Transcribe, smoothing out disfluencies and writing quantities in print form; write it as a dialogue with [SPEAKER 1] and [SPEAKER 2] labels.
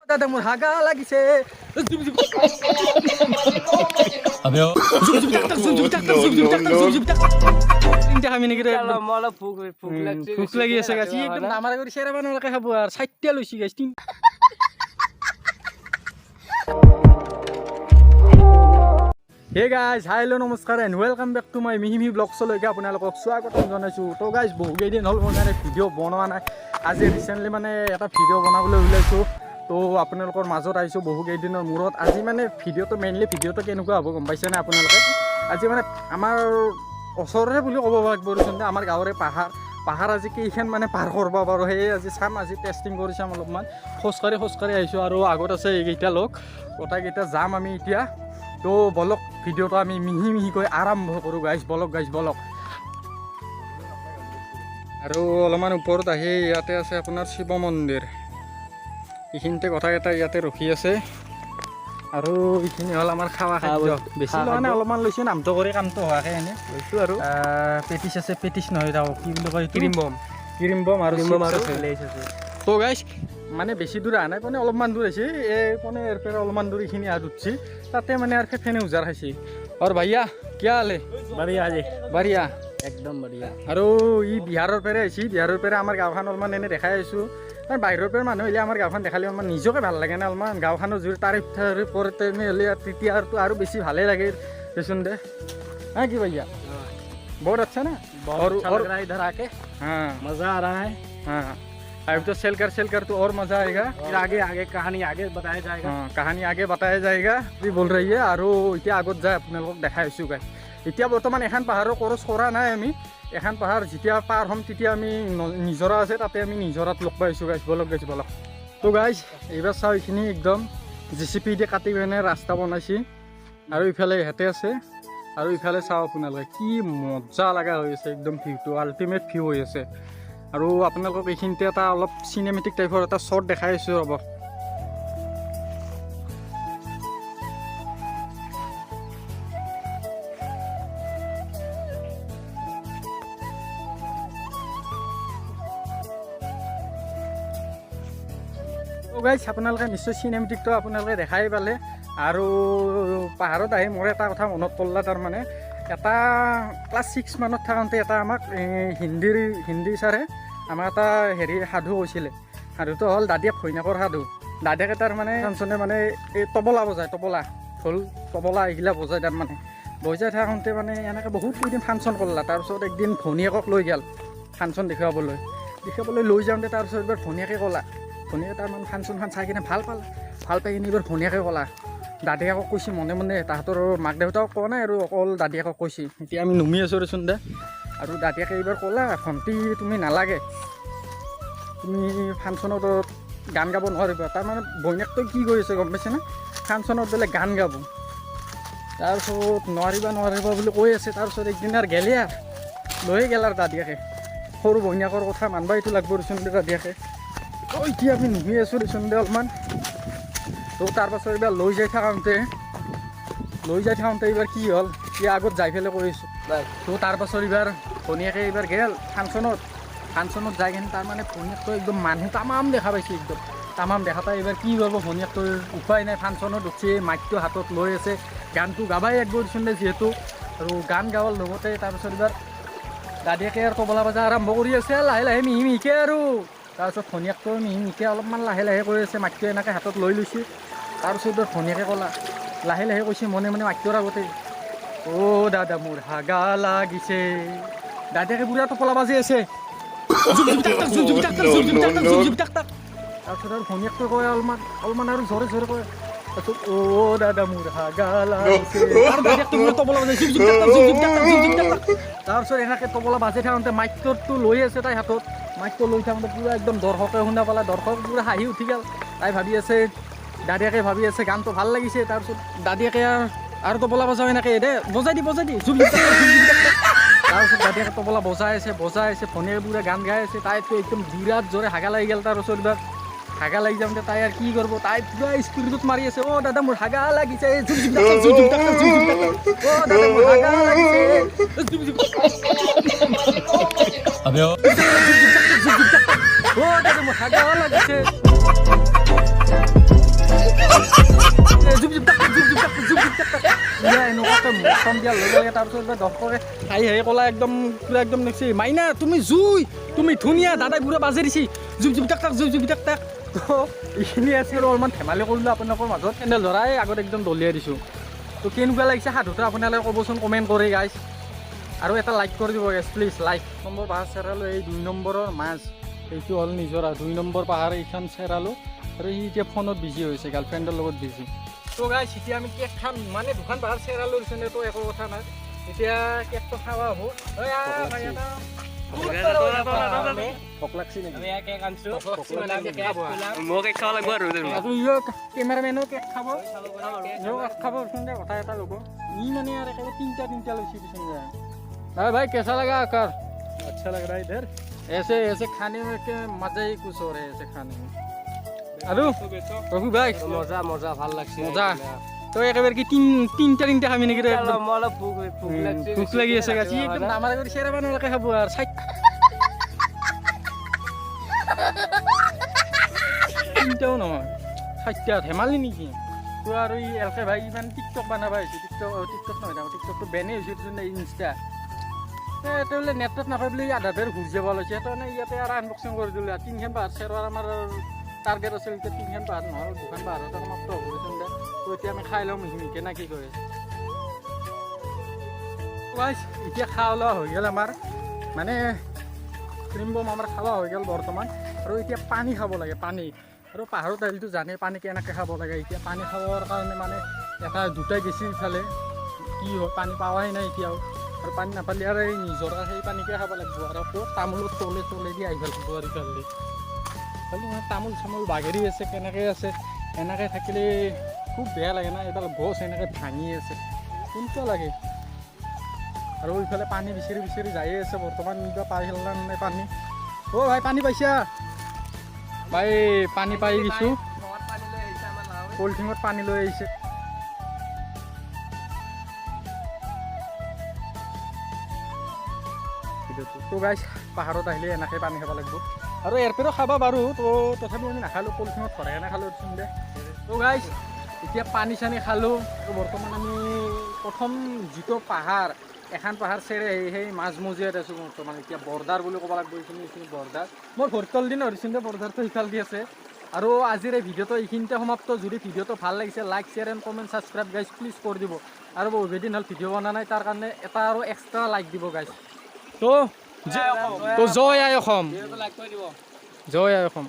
[SPEAKER 1] দাদা মোৰ হাগা লাগিছে
[SPEAKER 2] अबे ओ
[SPEAKER 1] ভোক লাগি আছে গাইছ একদম আমাৰ কৰি চেৰা বানৰকে খাব আৰু 60টা লৈছি গাইছ হে গাইজ হাইলো নমস্কাৰ and welcome back to my মিহিমি ব্লগছলৈকে আপোনালোকক স্বাগতম জনাইছোঁ তো গাইজ বহুকেইদিন হ'ল মই মানে ভিডিঅ' বনোৱা নাই আজি ৰিচেণ্টলি মানে এটা ভিডিঅ' বনাবলৈ ওলাইছোঁ তো আপোনালোকৰ মাজত আহিছোঁ বহুকেইদিনৰ মূৰত আজি মানে ভিডিঅ'টো মেইনলি ভিডিঅ'টো কেনেকুৱা হ'ব গম পাইছেনে আপোনালোকে আজি মানে আমাৰ ওচৰৰে বুলি ক'ব লাগিব আমাৰ গাঁৱৰে পাহাৰ আজি কেইখন মানে পাৰ কৰিব পাৰোঁ সেয়ে আজি চাম আজি টেষ্টিং কৰি চাম অলপমান খোজকাঢ়ি আহিছোঁ আৰু আগত আছে এইকেইটা লগ গোটেইকেইটা যাম আমি এতিয়া তো বলক ভিডিঅ'টো আমি মিহিকৈ আৰম্ভ কৰোঁ গাইজ বলক আৰু অলপমান ওপৰত আহি ইয়াতে আছে আপোনাৰ শিৱ মন্দিৰ এইখিনিতে কথাকেইটা ইয়াতে ৰখি আছে আৰু এইখিনি হ'ল আমাৰ খাৱা খাদ্য বেছি লোৱা নাই অলপমান লৈছোঁ নামটো কৰি কামটো হোৱাকৈ এনে লৈছোঁ আৰু পেটিছ আছে পেটিছ নহয় তাও কি বুলি কয় ক্ৰীম বম আৰু তো গাইজ মানে বেছি দূৰ অহা নাই মানে অলপমান দূৰ আহিছে এই মানে ইয়াৰ পৰা অলপমান দূৰ এইখিনি আহ উঠছি তাতে মানে আৰু ফেনে উজাৰ খাইছে আৰু ভাইয়া কিয় হালে বাঢ়িয়া
[SPEAKER 2] एकदम बढ़िया
[SPEAKER 1] আৰু ই বিহাৰৰ পৰা আহিছে বিহাৰৰ পৰা আমাৰ গাঁওখন অলপমান এনে দেখাই আহিছোঁ বাহিৰৰ পৰা মানুহ আহিলে আমাৰ গাঁওখন দেখালে অলপমান নিজকে ভাল লাগে না অলপমান গাঁওখনৰ জুৰি তাৰিফ ওপৰতে হ'লে তেতিয়া আৰু বেছি ভালেই লাগে দেচোন দে হা কি भैया बहुत अच्छा ना
[SPEAKER 2] और इधर आके
[SPEAKER 1] हाँ
[SPEAKER 2] मजा आ रहा है
[SPEAKER 1] हाँ अब तो सेल कर तो और मजा आएगा
[SPEAKER 2] फिर आगे कहानी आगे बताया जाएगा
[SPEAKER 1] हाँ कहानी आगे बताया जाएगा भी बोल रही है আৰু এতিয়া আগত যায় আপোনালোকক দেখাই আছোঁ গাই এতিয়া বৰ্তমান এখন পাহাৰৰ ক্ৰছ কৰা নাই আমি এখন পাহাৰ যেতিয়া পাৰ হ'ম তেতিয়া আমি নিজৰা আছে তাতে আমি নিজৰাত লগ পাইছোঁ গাইছ বলক তো গাইছ এইবাৰ চাওঁ এইখিনি একদম JCB দি কাটি পিনে ৰাস্তা বনাইছে আৰু ইফালে ইহঁতে আছে আৰু ইফালে চাওঁ আপোনালোকে কি মজা লগা হৈ আছে একদম ভিউটো আল্টিমেট ভিউ হৈ আছে আৰু আপোনালোকক এইখিনিতে এটা অলপ চিনেমেটিক টাইপৰ এটা শ্বট দেখাই আছোঁ ৰ'ব গাইছ আপোনালোকে নিশ্চয় চিনেমেটিকটো আপোনালোকে দেখাই পালে আৰু পাহাৰত আহি মোৰ এটা কথা মনত পৰিলে তাৰমানে এটা ক্লাছ 6 মানত থাকোঁতে এটা আমাক হিন্দী ছাৰে আমাক এটা সাধু কৈছিলে সাধুটো হ'ল দাদিয়াক ভৈনাকৰ সাধু দাদিয়াকে তাৰ মানে ফাংচনে মানে এই তবলা বজায় ঢোল তবলা এইগিলা বজায় তাৰমানে বজাই থাকোঁতে মানে এনেকৈ বহুত কেইদিন ফাংচন কৰিলা তাৰপিছত একদিন ভনীয়েকক লৈ গ'ল ফাংচন দেখুৱাবলৈ লৈ যাওঁতে তাৰপিছত এইবাৰ ভনীয়েকে ভনীয়েকে তাৰমানে ফাংচনখন চাই কিনে ভাল পাই কিনে এইবাৰ ভনীয়েকে ক'লা দাদিয়াকক কৈছে মনে তাহাঁতৰ মাক দেউতাকক কোৱা নাই আৰু অকল দাদিয়াকক কৈছে এতিয়া আমি নুমি আছোঁ দেচোন দে আৰু দাদিয়াকে এইবাৰ ক'লা ভণ্টি তুমি নালাগে তুমি ফাংচনত গান গাব নোৱাৰিবা তাৰমানে বৈনাকটো কি কৰি আছে গম পাইছেনে ফাংচনত বোলে গান গাব তাৰপিছত নোৱাৰিবা বুলি কৈ আছে তাৰপিছত একদিন আৰু গেলে আৰু লৈয়ে গেল আৰু দাদিয়াকে সৰু বৈনাকৰ কথা মানবা এইটো লাগব দেচোন দে দাদিয়াকে এতিয়া আমি নুমি আছোঁ দেচোন দে অলপমান তো তাৰপাছত এইবাৰ লৈ যাই থাকোঁতে এইবাৰ কি হ'ল এতিয়া আগত যাই পেলাই কৰিছোঁ তো তাৰপাছত এইবাৰ ভনীয়েকে এইবাৰ গেল ফাংচনত যাই কিনে তাৰমানে ভনীয়েকটো একদম মানুহ তামাম দেখা পাইছে একদম তামাম দেখা পাই এইবাৰ কি কৰিব ভনীয়েকটো উপায় নাই ফাংচনত উঠি মাইকটো হাতত লৈ আছে গানটো গাবাই একবাৰ দিচোন দে যিহেতু আৰু গান গাৱাৰ লগতে তাৰপিছত এইবাৰ দাদিয়াকে আৰু তবলা বজা আৰম্ভ কৰি আছে লাহে মিহিকে আৰু তাৰপিছত ভনীয়েকটো মিহিকে অলপমান লাহে কৰি আছে মাইকটো এনেকৈ হাতত লৈ লৈছে তাৰপিছত ভনীয়েকে ক'লা লাহে কৈছে মনে মাইকটোৰ আগতে অ' দাদা মোৰ হাগা লাগিছে দাদিয়াকে পুৰা তবলা বাজি আছে তাৰপিছত আৰু ভনীয়েকটো কয় অলপমান আৰু জোৰে কয় তাৰপিছত অ' দাদা মোৰ হাগা লাগিছে আৰু দাদিয়াকটো পুৰা তবলা বাজে তাৰপিছত এনেকৈ তবলা বাজি থাকোঁতে মাইকটোতো লৈ আছে তাই হাতত মাইকটো লৈ থাকোঁতে পুৰা একদম দৰ্শকে শুনা পালা দৰ্শক পুৰা হাঁহি উঠি গ'ল তাই দাদিয়াকে ভাবি আছে গানটো ভাল লাগিছে তাৰপিছত দাদিয়াকে আৰু তবলা বজাওঁ এনেকৈ দে বজাই দি তাৰপিছত দাদিয়াকে তবলা বজাই আছে ভনীয়েকে পুৰা গান গাই আছে তাইতো একদম বিৰাট জোৰে হাগা লাগি গ'ল তাৰপিছত এইবাৰ হাগা লাগি যাওঁতে তাই আৰু কি কৰিব তাই পুৰা স্কুটিটোত মাৰি আছে অ' দাদা মোৰ হাগা লাগিছে অ' দাদা মোৰ হাগা লাগিছে
[SPEAKER 2] अबे ओ
[SPEAKER 1] অ' দাদা মোৰ হাগা লাগিছে দৰ্শকে মটন দিয়াৰ লগে লগে তাৰপিছত দৰ্শকে হাঁহি ক'লা একদম পুৰা একদম নেক্সি মাইনা তুমি জুই তুমি ধুনীয়া দাদাই পুৰা বাজে দিছি জুপ জুপ তাক জুপ জুপ তাক তো এইখিনি আছে আৰু অলপমান ধেমালি কৰিলোঁ আপোনালোকৰ মাজত পেণ্ডেল ধৰাই আগত একদম দলিয়াই দিছোঁ তো কেনেকুৱা লাগিছে সাধুটো আপোনালোকে ক'বচোন কমেণ্ট কৰি গাইছ আৰু এটা লাইক কৰি দিব গাইছ প্লিজ লাইক নম্বৰ পাহাৰ চেৰালোঁ এই 2 নম্বৰৰ মাছ এইটো হ'ল নিজৰা 2 নম্বৰ পাহাৰ এইখন চেৰালোঁ আৰু সি এতিয়া ফোনত বিজি হৈছে গাৰ্লফ্ৰেণ্ডৰ লগত বিজি তো গাইছ এতিয়া আমি কেক খাম মানে দুখন পাহাৰ চেৰালোঁ তো একো কথা নাই এতিয়া কেকটো খাৱা হ'ব কেমেৰামেনো কেক খাব খাব কথা এটা ল'ব ই মানে আৰু একেবাৰে তিনিটা লৈছে পিছন যায় ভাই কেঁচা লগা আকাৰ
[SPEAKER 2] अच्छा लग रहा है इधर
[SPEAKER 1] ऐसे खाने में के मजा ही कुछ हो रहा है ऐसे खाने में আৰু ৰঘু ভাই
[SPEAKER 2] मजा मजा ভাল লাগছে
[SPEAKER 1] মজা তো একেবাৰে কি তিনিটা খাবি নেকি
[SPEAKER 2] অলপ
[SPEAKER 1] ভোক লাগি আছে গাছি একদম আমাৰ আগত চেৰা বানলৈকে খাব আৰু তিনিটাও নহয় 60টা ধেমালি নেকি তো আৰু ই এলকে ভাই ইমান টিকটক বনাবা হৈছে টিকটক নহয় টিকটকটো বেনে হৈছে ইনষ্টা এইটো বোলে নেটত নাপায় বুলি আধা বেৰ ঘূৰি যাব লৈছে তাৰমানে ইয়াতে আৰু আনবক্সিং কৰি দিলোঁ 3খন পাহাৰ চেৰোৱাৰ আমাৰ টাৰ্গেট আছিল এতিয়া 3খন পাহাৰ নহ'ল 2খন পাহাৰত সমাপ্ত হ'ব দে তো এতিয়া আমি খাই লওঁ মিহিমিহিকৈ না কি কৰে এতিয়া খাৱা লোৱা হৈ গ'ল আমাৰ মানে ক্ৰীম বম আমাৰ খাৱা হৈ গ'ল বৰ্তমান আৰু এতিয়া পানী খাব লাগে পানী আৰু পাহাৰত আহিলেতো জানে পানী কেনেকৈ খাব লাগে এতিয়া পানী খাবৰ কাৰণে মানে এটা দুটাই গেছি ইফালে কি হয় পানী পাৱাই নাই এতিয়াও আৰু পানী নাপালে আৰু এই নিজৰা সেই পানীকে খাব লাগিব আৰু আকৌ তামোলৰ তলে দি আহি ভাল হ'ব আৰু ইফালে খালি মানে তামোল চামোল বাগেৰি আছে কেনেকৈ আছে এনেকৈ থাকিলে খুব বেয়া লাগে না এডাল গছ এনেকৈ ভাঙি আছে কেনেকুৱা লাগে আৰু ইফালে পানী বিচাৰি যায়ে আছে বৰ্তমান কিবা পাই খেলা নাই পানী অ' ভাই পানী পাইছা ভাই পানী পাই গৈছোঁ পলিথিনত পানী লৈ আহিছে তো গাইছ পাহাৰত আহিলে এনেকৈ পানী খাব লাগিব আৰু ইয়াৰ পৰাও খাবা বাৰু তো তথাপিও আমি নাখালোঁ পলিথিনত ভৰাই কেনে খালোঁ দে তো গাইছ এতিয়া পানী চানী খালোঁ আৰু বৰ্তমান আমি প্ৰথম যিটো পাহাৰ এখন পাহাৰ চেৰে সেই মাজমজিয়াত আছোঁ বৰ্তমান এতিয়া বৰ্ডাৰ বুলি ক'ব লাগিব এইখিনি বৰ্ডাৰ মোৰ ভৰি তল দিন হৰিচোন দে বৰ্ডাৰটো সিফাল দি আছে আৰু আজিৰ এই ভিডিঅ'টো এইখিনিতে সমাপ্ত যদি ভিডিঅ'টো ভাল লাগিছে like share and comment subscribe guys please কৰি দিব আৰু বহুত দিন হ'ল ভিডিঅ' বনা নাই তাৰ কাৰণে এটা আৰু এক্সট্ৰা লাইক দিব গাইজ তো জয় আই অসম জয় আই অসম